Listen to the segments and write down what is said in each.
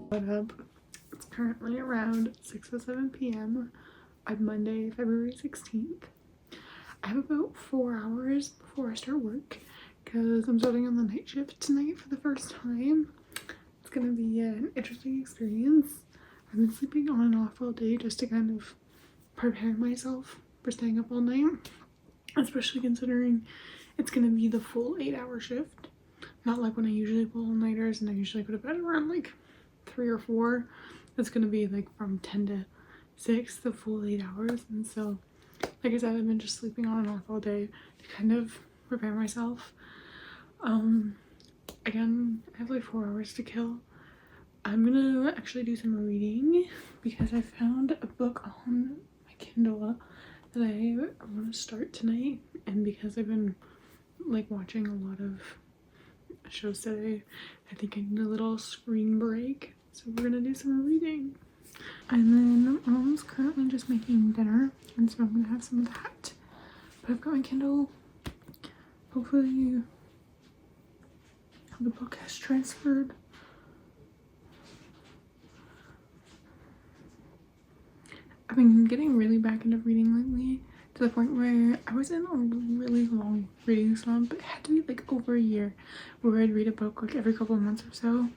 What up? It's currently around 6:07 p.m. on Monday, February 16th. I have about 4 hours before I start work because I'm starting on the night shift tonight for the first time. It's gonna be an interesting experience. I've been sleeping on and off all day just to kind of prepare myself for staying up all night, especially considering it's gonna be the full 8-hour shift. Not like when I usually pull all-nighters and I usually go to bed around like 3 or 4. It's gonna be like from 10 to 6, the full 8 hours. And so, like I said, I've been just sleeping on and off all day to kind of prepare myself. Again, I have like 4 hours to kill. I'm gonna actually do some reading because I found a book on my Kindle that I want to start tonight, and because I've been like watching a lot of shows today, I think I need a little screen break, so we're gonna do some reading. And then mom's currently just making dinner, and so I'm gonna have some of that. But I've got my Kindle. Hopefully the book has transferred. I've been getting really back into reading lately, to the point where I was in a really long reading slump. It had to be like over a year where I'd read a book like every couple of months or so.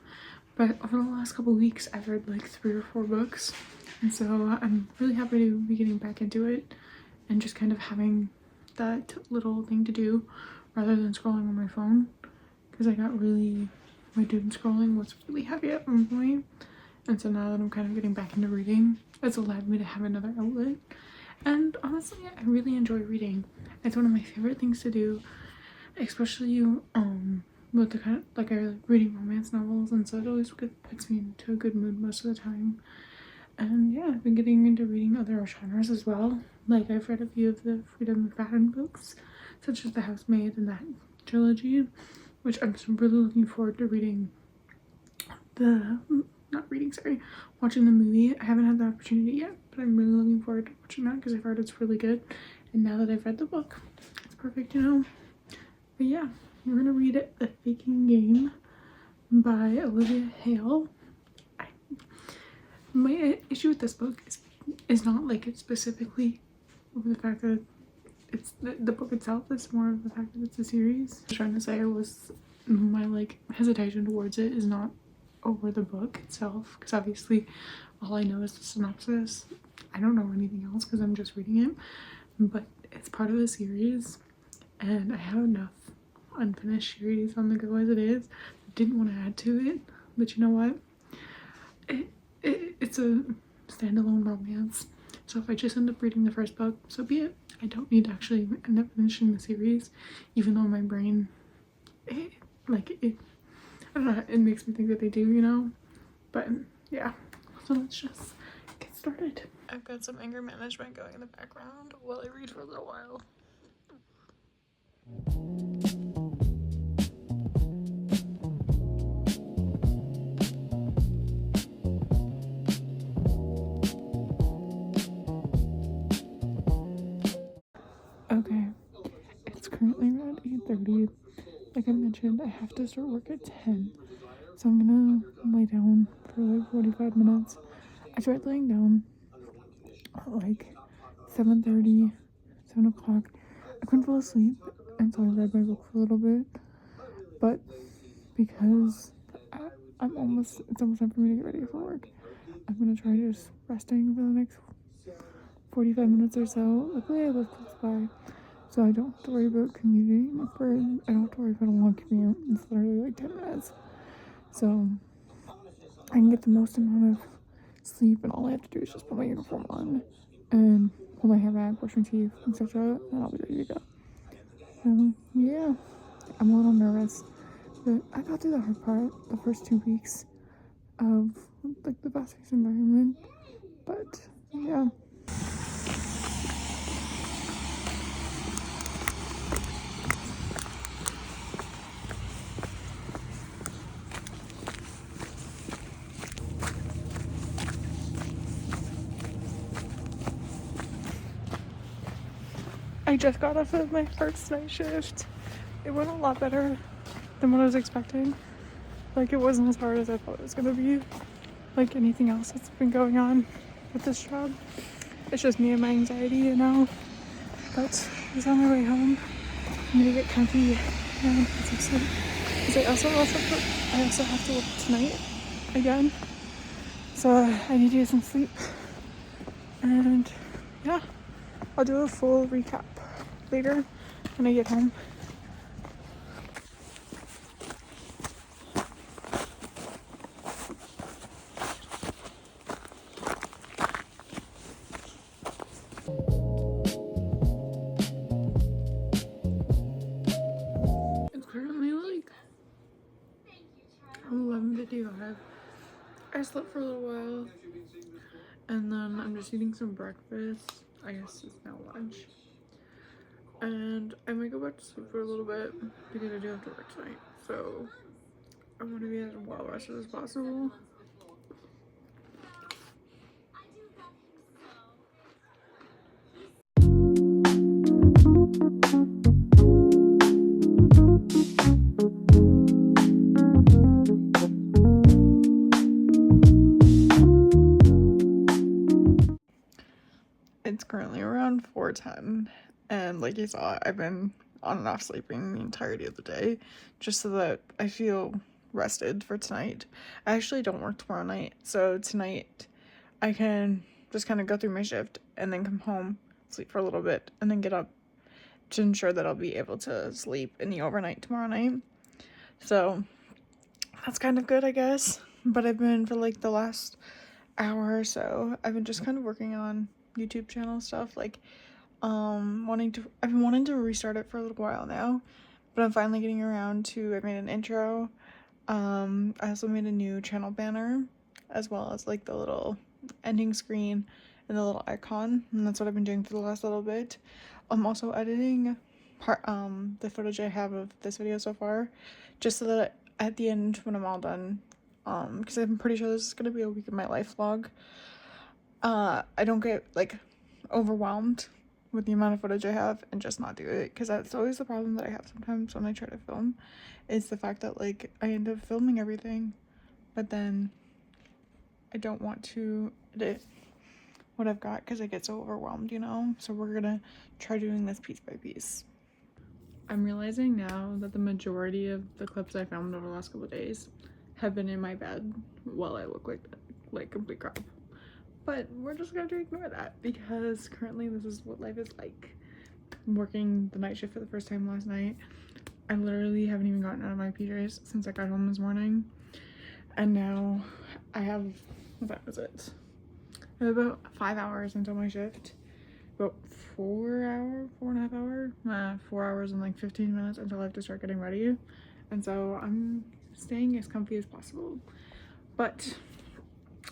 But over the last couple of weeks, I've read like 3 or 4 books. And so I'm really happy to be getting back into it and just kind of having that little thing to do rather than scrolling on my phone. Because I got really, my doom scrolling was really heavy at one point. And so now that I'm kind of getting back into reading, it's allowed me to have another outlet. And honestly, I really enjoy reading. It's one of my favorite things to do, especially with the kind of, like, I like reading romance novels, and so it always puts me into a good mood most of the time. And yeah, I've been getting into reading other genres as well. Like, I've read a few of the Freedom McFadden books, such as The Housemaid and that trilogy, which I'm really looking forward to reading watching the movie. I haven't had the opportunity yet, but I'm really looking forward to watching that because I've heard it's really good. And now that I've read the book, it's perfect, you know. But yeah, we're gonna read The Faking Game by Olivia Hale. My issue with this book is not like it's specifically over the fact that it's the book itself. It's more of the fact that it's a series. What I was trying to say was my like hesitation towards it is not over the book itself, because obviously all I know is the synopsis. I don't know anything else because I'm just reading it, but it's part of a series and I have enough unfinished series on the go as it is. I didn't want to add to it, but you know what, it's a standalone romance, so if I just end up reading the first book, so be it. I don't need to actually end up finishing the series, even though my brain I don't know, it makes me think that they do, you know? But yeah, so let's just get started. I've got some anger management going in the background while I read for a little while. Okay, it's currently around 8:30. Like I mentioned, I have to start work at 10, so I'm gonna lay down for like 45 minutes. I tried laying down at like 7:30, 7 o'clock. I couldn't fall asleep, and so I read my book for a little bit, but because it's almost time for me to get ready for work, I'm gonna try just resting for the next 45 minutes or so. Luckily I live close by, so I don't have to worry about commuting. I don't have to worry about a long commute. It's literally like 10 minutes. So I can get the most amount of sleep, and all I have to do is just put my uniform on and pull my hair back, brush my teeth, etc., and I'll be ready to go. So yeah, I'm a little nervous, but I got through the hard part the first 2 weeks of like the fast-paced environment. But yeah. I just got off of my first night shift. It went a lot better than what I was expecting. Like, it wasn't as hard as I thought it was gonna be. like anything else that's been going on with this job. It's just me and my anxiety, you know. But I was on my way home. I'm gonna get comfy and get some sleep. Because I also have to work tonight again. So I need to get some sleep. And yeah, I'll do a full recap later when I get home. It's currently like 11:55. I slept for a little while and then I'm just eating some breakfast. I guess it's now lunch. And I might go back to sleep for a little bit because I do have to work tonight. So I want to be as well rested as possible. It's currently around 4:10, and like you saw, I've been on and off sleeping the entirety of the day just so that I feel rested for tonight. I actually don't work tomorrow night, so tonight I can just kind of go through my shift and then come home, sleep for a little bit, and then get up to ensure that I'll be able to sleep in the overnight tomorrow night. So that's kind of good, I guess. But I've been, for like the last hour or so, I've been just kind of working on YouTube channel stuff, like I've been wanting to restart it for a little while now, but I'm finally getting around to. I made an intro. I also made a new channel banner, as well as like the little ending screen and the little icon, and that's what I've been doing for the last little bit. I'm also editing the footage I have of this video so far, just so that at the end when I'm all done, because I'm pretty sure this is gonna be a week of my life vlog, I don't get like overwhelmed with the amount of footage I have and just not do it, because that's always the problem that I have sometimes when I try to film, is the fact that like I end up filming everything but then I don't want to edit what I've got because I get so overwhelmed, you know. So we're gonna try doing this piece by piece. I'm realizing now that the majority of the clips I filmed over the last couple of days have been in my bed while I look like complete crap. But we're just gonna ignore that because currently this is what life is like. I'm working the night shift for the first time last night. I literally haven't even gotten out of my PJs since I got home this morning. And now I have, what was it? I have about 5 hours until my shift. About 4 hours and like 15 minutes until I have to start getting ready. And so I'm staying as comfy as possible. But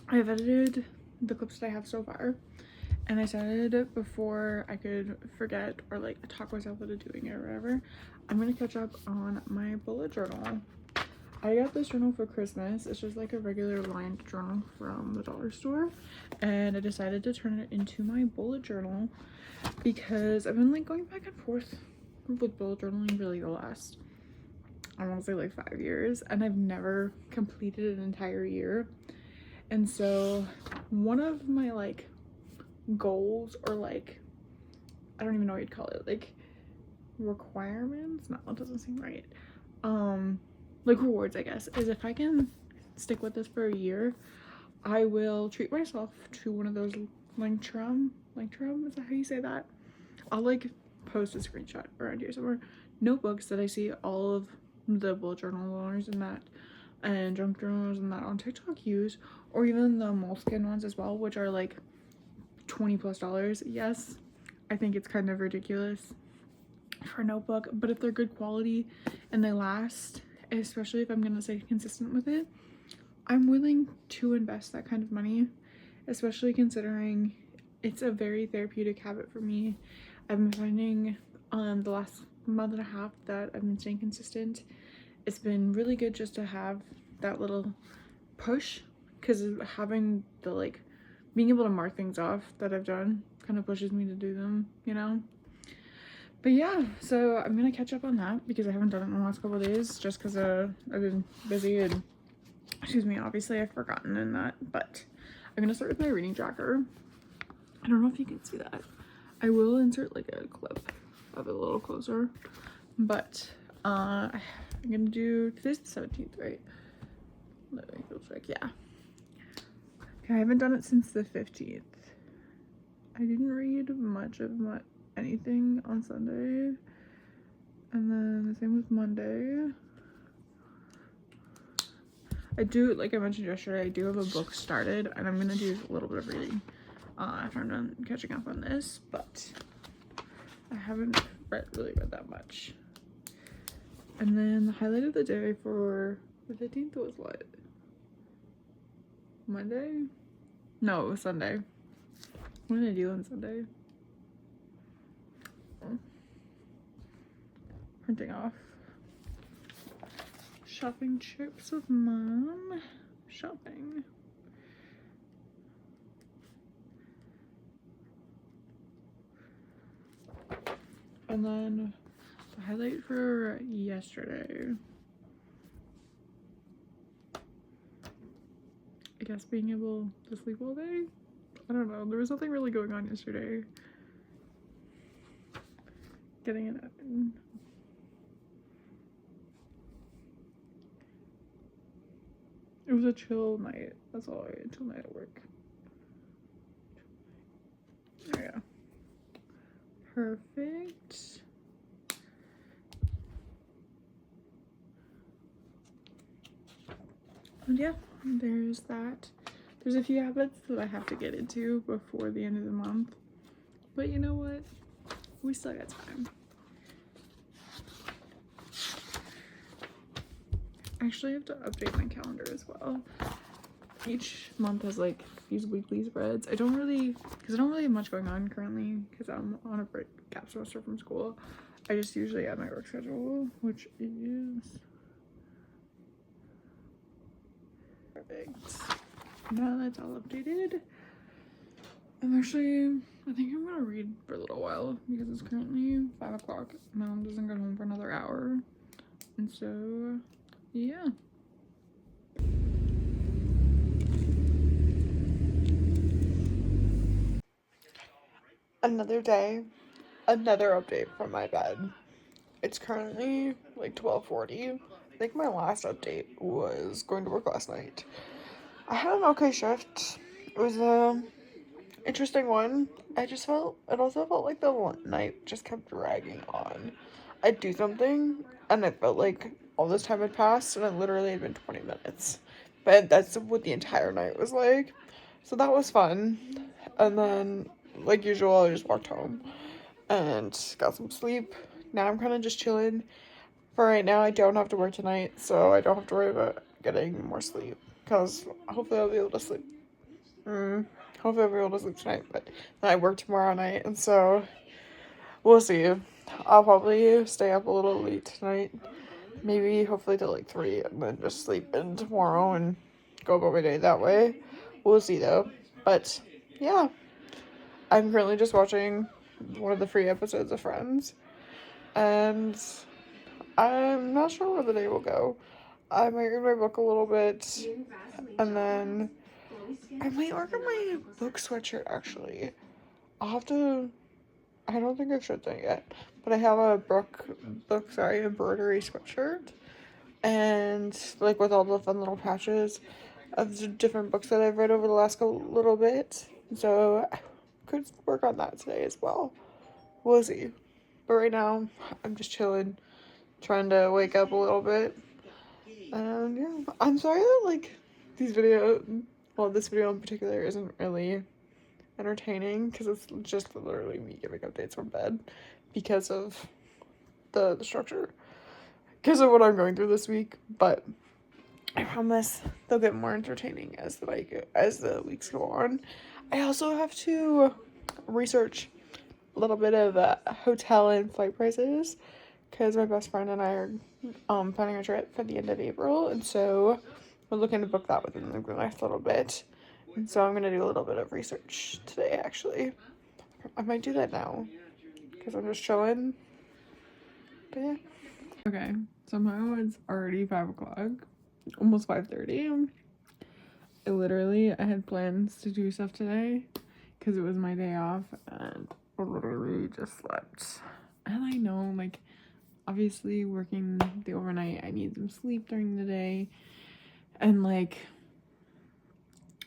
I've edited the clips that I have so far, and I decided before I could forget or like talk myself into doing it or whatever, I'm gonna catch up on my bullet journal. I got this journal for Christmas. It's just like a regular lined journal from the dollar store, and I decided to turn it into my bullet journal because I've been like going back and forth with bullet journaling really the last, I want to say like 5 years, and I've never completed an entire year. And so one of my like goals, or like, I don't even know what you'd call it, like requirements, no, that doesn't seem right, like rewards, I guess, is if I can stick with this for a year, I will treat myself to one of those Langtrum, is that how you say that? I'll like post a screenshot around here somewhere, notebooks that I see all of the bullet journal owners and that and junk journals and that on TikTok use, or even the moleskin ones as well, which are like $20+. Yes, I think it's kind of ridiculous for a notebook, but if they're good quality and they last, especially if I'm gonna stay consistent with it, I'm willing to invest that kind of money, especially considering it's a very therapeutic habit for me. I've been finding the last month and a half that I've been staying consistent, it's been really good just to have that little push, because having the like being able to mark things off that I've done kind of pushes me to do them, you know. But yeah, so I'm gonna catch up on that because I haven't done it in the last couple of days just because I've been busy and excuse me, obviously I've forgotten in that, but I'm gonna start with my reading tracker. I don't know if you can see that. I will insert like a clip of it a little closer, but I'm gonna do, today's the 17th, right? Let me go check. Yeah. Okay, I haven't done it since the 15th. I didn't read much of anything on Sunday, and then the same with Monday. I do, like I mentioned yesterday, I do have a book started, and I'm gonna do a little bit of reading after I'm done catching up on this, but I haven't really read that much. And then the highlight of the day for the 15th was what? Monday? No, it was Sunday. What did I do on Sunday? Oh. Printing off shopping trips with mom. Shopping. And then the highlight for yesterday, I guess being able to sleep all day. I don't know, there was nothing really going on yesterday. Getting it in. It was a chill night. That's all I had. Chill night at work. There we go. Perfect. And yeah, there's that. There's a few habits that I have to get into before the end of the month. But you know what? We still got time. I actually have to update my calendar as well. Each month has like these weekly spreads. I don't really have much going on currently because I'm on a break gap semester from school. I just usually add my work schedule, which is perfect. Now that's all updated, I think I'm gonna read for a little while because it's currently 5 o'clock. My mom doesn't get home for another hour, and so yeah. Another day, another update from my bed. It's currently like 12:40. I think my last update was going to work last night. I had an okay shift. It was a interesting one. It also felt like the night just kept dragging on. I'd do something and it felt like all this time had passed and it literally had been 20 minutes. But that's what the entire night was like. So that was fun. And then, like usual, I just walked home and got some sleep. Now I'm kind of just chilling. For right now, I don't have to work tonight, so I don't have to worry about getting more sleep. Because hopefully I'll be able to sleep. Hopefully I'll be able to sleep tonight, but then I work tomorrow night, and so we'll see. I'll probably stay up a little late tonight. Maybe hopefully till like 3, and then just sleep in tomorrow and go about my day that way. We'll see though. But yeah, I'm currently just watching one of the free episodes of Friends, and I'm not sure where the day will go. I might read my book a little bit, and then I might work on my book sweatshirt, actually. I don't think I've showed that yet, but I have a embroidery sweatshirt, and, like, with all the fun little patches of the different books that I've read over the last little bit, so I could work on that today as well. We'll see. But right now, I'm just chilling, trying to wake up a little bit. And yeah, I'm sorry that like this video in particular isn't really entertaining because it's just literally me giving updates from bed because of the structure, because of what I'm going through this week. But I promise they'll get more entertaining as the weeks go on. I also have to research a little bit of hotel and flight prices because my best friend and I are planning a trip for the end of April, and so we're looking to book that within the next little bit. And so I'm gonna do a little bit of research today, actually. I might do that now because I'm just chilling. But yeah. Okay, somehow it's already 5 o'clock, almost 5:30. I had plans to do stuff today because it was my day off, and I literally just slept. And I know, like, obviously working the overnight, I need some sleep during the day, and like,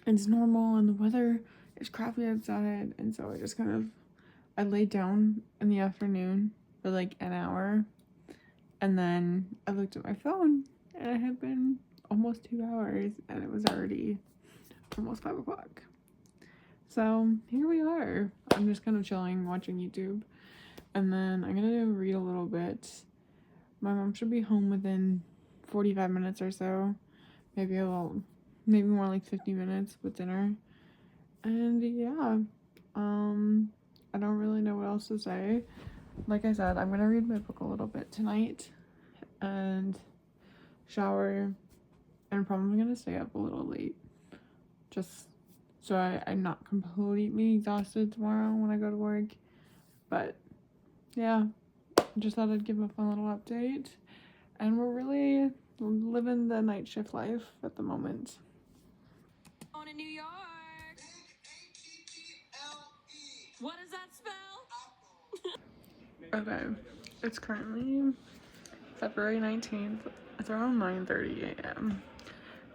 it's normal, and the weather is crappy outside, and so I laid down in the afternoon for like an hour, and then I looked at my phone, and it had been almost 2 hours, and it was already almost 5 o'clock. So here we are. I'm just kind of chilling, watching YouTube, and then I'm gonna read a little bit. My mom should be home within 45 minutes or so, maybe more like 50 minutes with dinner. And yeah, I don't really know what else to say. Like I said, I'm gonna read my book a little bit tonight and shower, and probably gonna stay up a little late just so I'm not completely exhausted tomorrow when I go to work. But yeah, just thought I'd give a fun little update. And we're really living the night shift life at the moment. On in New York. What does that spell? Okay, it's currently February 19th. It's around 9:30 a.m.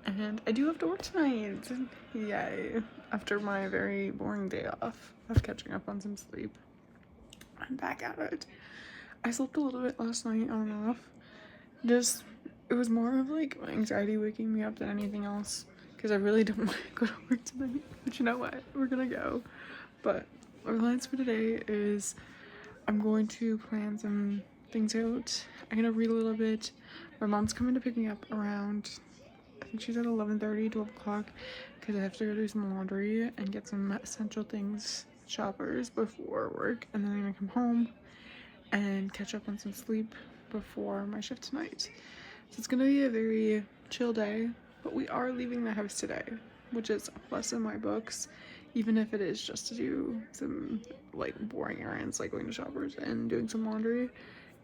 And I do have to work tonight. Yay. After my very boring day off of catching up on some sleep, I'm back at it. I slept a little bit last night on and off. It was more of like my anxiety waking me up than anything else, because I really don't want to go to work tonight. But you know what? We're gonna go. But our plans for today is I'm going to plan some things out. I'm gonna read a little bit. My mom's coming to pick me up around, I think she's at 11:30, 12 o'clock, because I have to go do some laundry and get some essential things, shoppers, before work. And then I'm gonna come home and catch up on some sleep before my shift tonight. So it's gonna be a very chill day, but we are leaving the house today, which is a plus in my books, even if it is just to do some like boring errands like going to shoppers and doing some laundry.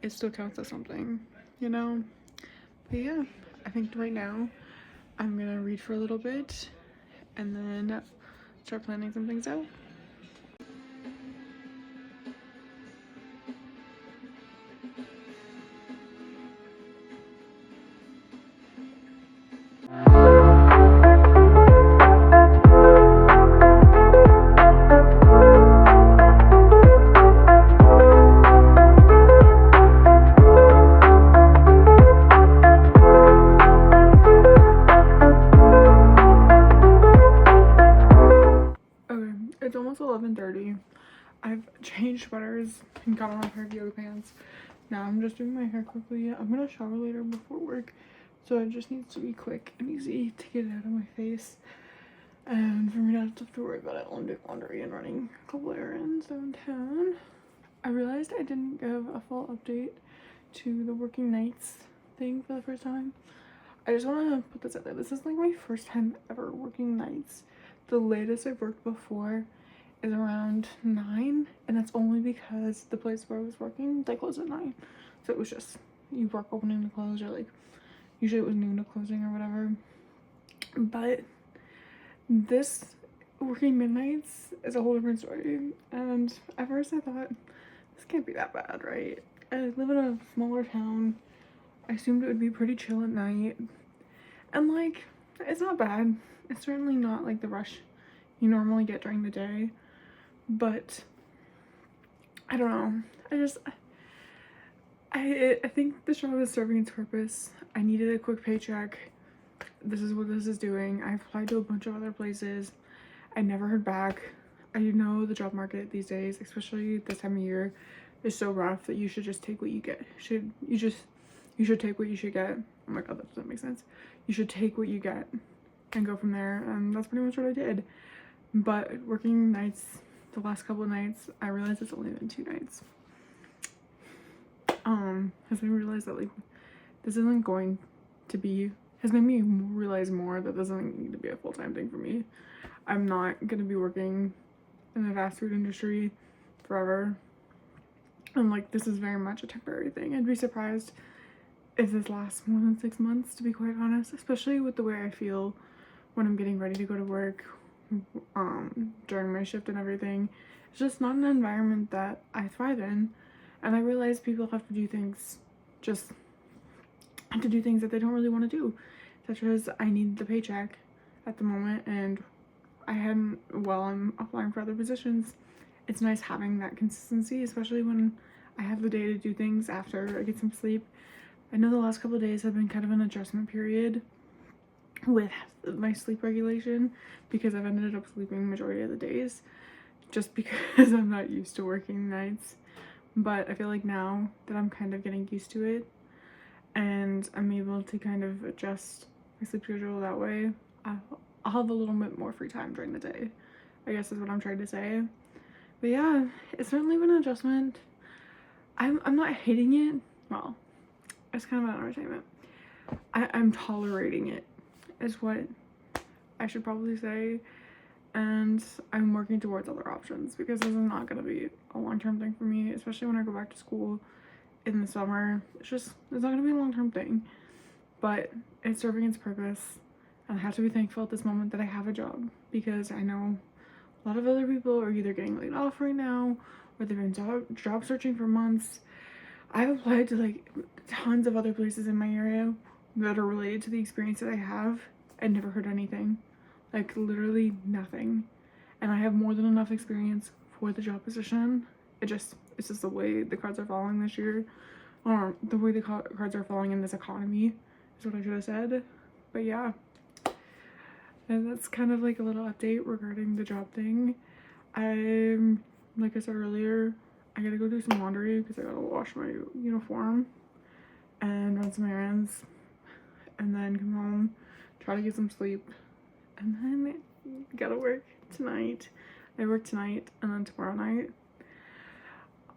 It still counts as something, you know? But yeah, I think right now I'm gonna read for a little bit and then start planning some things out. Okay, it's almost 11:30. I've changed sweaters and got on a pair of yoga pants. Now I'm just doing my hair quickly. I'm gonna shower later before work, so it just needs to be quick and easy to get it out of my face, and for me not to have to worry about it while I'm doing laundry and running a couple errands downtown. I realized I didn't give a full update to the working nights thing for the first time. I just want to put this out there. This is like my first time ever working nights. The latest I've worked before is around 9, and that's only because the place where I was working, they closed at 9. So it was just, you work opening to close, or like, usually it was noon to closing or whatever. But this working midnights is a whole different story. And at first I thought, this can't be that bad, right? I live in a smaller town. I assumed it would be pretty chill at night. And like, it's not bad. It's certainly not like the rush you normally get during the day. But I don't know. I think the job is serving its purpose. I needed a quick paycheck. This is what this is doing. I applied to a bunch of other places. I never heard back. I know the job market these days, especially this time of year, is so rough that you should just take what you get. You should take what you should get. Oh my god, that doesn't make sense. You should take what you get and go from there. And that's pretty much what I did. But working nights, the last couple of nights, I realized it's only been 2 nights. Has made me realize that like this isn't going to be, has made me realize more that this doesn't need to be a full-time thing for me. I'm not gonna be working in the fast food industry forever, and like this is very much a temporary thing. I'd be surprised if this lasts more than 6 months, to be quite honest, especially with the way I feel when I'm getting ready to go to work during my shift and everything. It's just not an environment that I thrive in, and I realize people have to do things that they don't really want to do, such as I need the paycheck at the moment, and while I'm applying for other positions, it's nice having that consistency, especially when I have the day to do things after I get some sleep. I know the last couple of days have been kind of an adjustment period with my sleep regulation because I've ended up sleeping majority of the days just because I'm not used to working nights. But I feel like now that I'm kind of getting used to it and I'm able to kind of adjust my sleep schedule that way, I'll have a little bit more free time during the day, I guess is what I'm trying to say. But yeah, it's certainly been an adjustment. I'm not hating it. Well, it's kind of an entertainment. I'm tolerating it is what I should probably say. And I'm working towards other options because this is not going to be a long-term thing for me, especially when I go back to school in the summer. It's not going to be a long-term thing, but it's serving its purpose. And I have to be thankful at this moment that I have a job, because I know a lot of other people are either getting laid off right now or they've been job searching for months. I've applied to like tons of other places in my area that are related to the experience that I have and never heard anything. Like literally nothing. And I have more than enough experience for the job position. It's just the way the cards are falling this year, or the way the cards are falling in this economy is what I should have said. But yeah, and that's kind of like a little update regarding the job thing. Like I said earlier, I gotta go do some laundry because I gotta wash my uniform and run some errands, and then come home, try to get some sleep, and then gotta work tonight. I work tonight and then tomorrow night.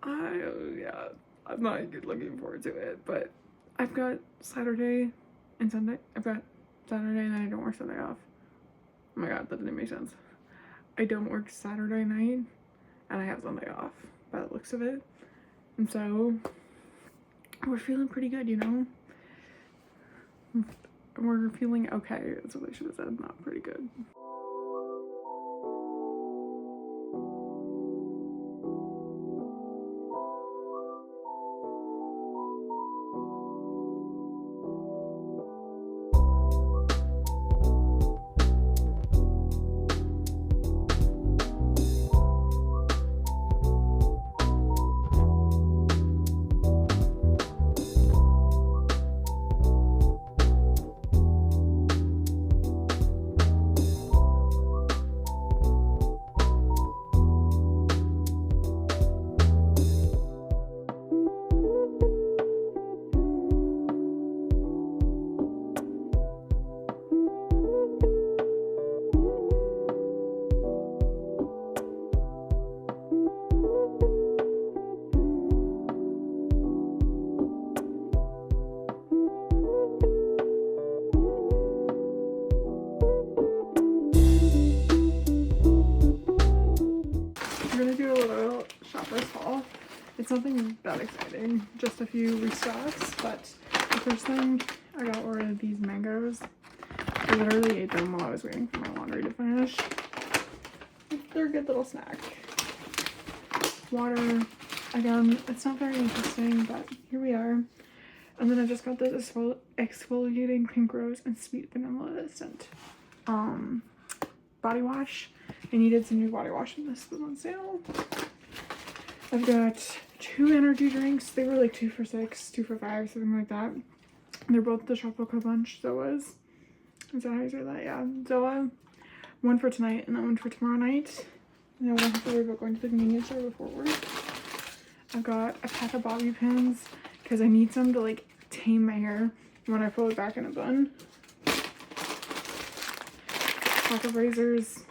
I'm not looking forward to it, but I've got Saturday and Sunday. I've got Saturday and then I don't work Sunday off. Oh my god, that didn't make sense. I don't work Saturday night and I have Sunday off by the looks of it. And so we're feeling pretty good, you know? We're feeling okay, that's what I should have said, not pretty good. It's nothing that exciting, just a few restocks, but the first thing I got were these mangoes. I literally ate them while I was waiting for my laundry to finish. They're a good little snack. Water, again, it's not very interesting, but here we are. And then I just got this exfoliating pink rose and sweet vanilla scent body wash. I needed some new body wash and this was on sale. I've got 2 energy drinks. They were like 2 for $6, 2 for $5, something like that. They're both the Tropical Punch Zoas. Is that how you say that? Yeah, Zoa. One for tonight and that one for tomorrow night. And then I won't have to worry about going to the convenience store before work. I've got a pack of bobby pins because I need some to like tame my hair when I pull it back in a bun. Pack of razors.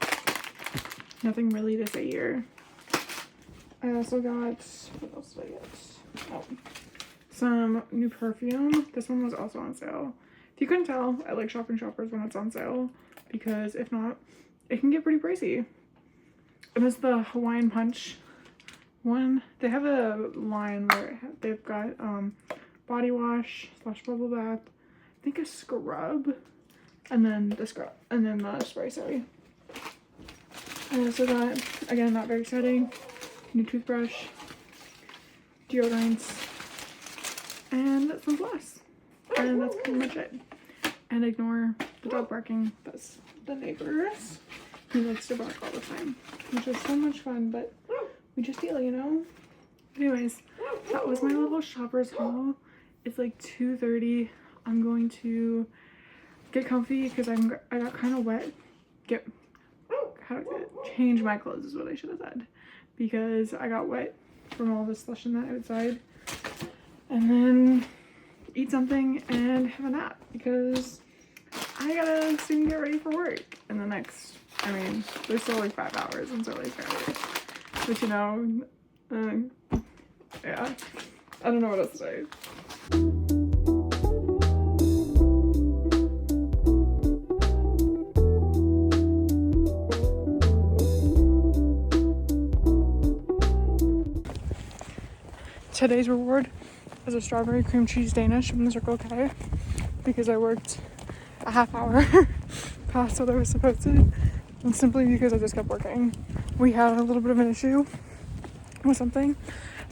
Nothing really to say here. I also got, what else did I get? Oh, some new perfume. This one was also on sale. If you couldn't tell, I like shopping shoppers when it's on sale, because if not, it can get pretty pricey. And it's the Hawaiian Punch one. They have a line where they've got body wash / bubble bath, I think a scrub, and then the spray, sorry. I also got, again, not very exciting, new toothbrush, deodorants, and some floss. And that's pretty much it. And ignore the dog barking. That's the neighbors. He likes to bark all the time, which is so much fun, but we just deal, you know? Anyways, that was my little shoppers haul. It's like 2:30. I'm going to get comfy because I got kind of wet. Change my clothes is what I should have said, because I got wet from all the slush in the outside. And then eat something and have a nap, because I gotta soon get ready for work in the next, I mean, there's still like 5 hours until I start, but you know, yeah, I don't know what else to say. Today's reward is a strawberry cream cheese Danish from the Circle K, because I worked a half hour past what I was supposed to, and simply because I just kept working. We had a little bit of an issue with something,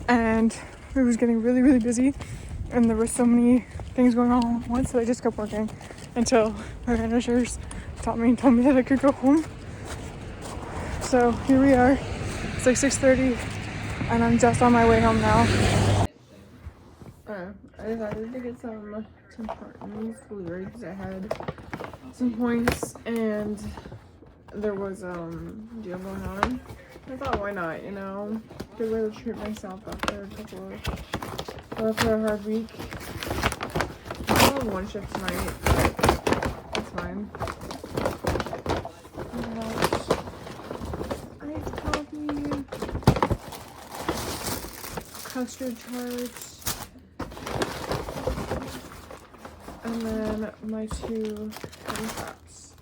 and it was getting really, really busy, and there were so many things going on at once that I just kept working until my managers told me that I could go home. So here we are. It's like 6:30, and I'm just on my way home now. I decided to get some cartons delivered because I had some points and there was deal going on. I thought, why not, you know? Good way to treat myself after a hard week. I have one shift tonight, but it's fine. Iced coffee, custard tarts, and then my 2 heavy cups.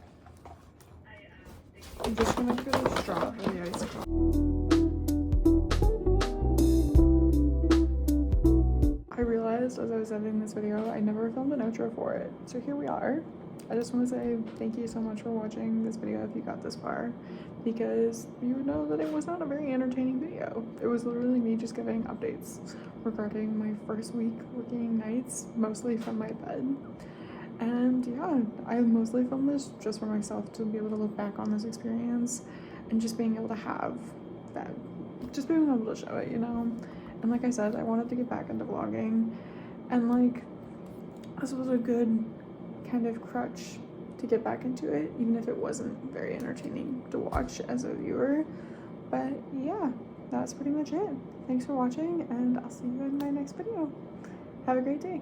I'm just gonna get a straw for the iced coffee. I realized as I was editing this video, I never filmed an outro for it. So here we are. I just want to say thank you so much for watching this video if you got this far, because you would know that it was not a very entertaining video. It was literally me just giving updates regarding my first week working nights, mostly from my bed. And yeah, I mostly filmed this just for myself to be able to look back on this experience and just being able to have that, just being able to show it, you know? And like I said, I wanted to get back into vlogging, and like, this was a good kind of crutch to get back into it, even if it wasn't very entertaining to watch as a viewer. But yeah, that's pretty much it. Thanks for watching, and I'll see you in my next video. Have a great day.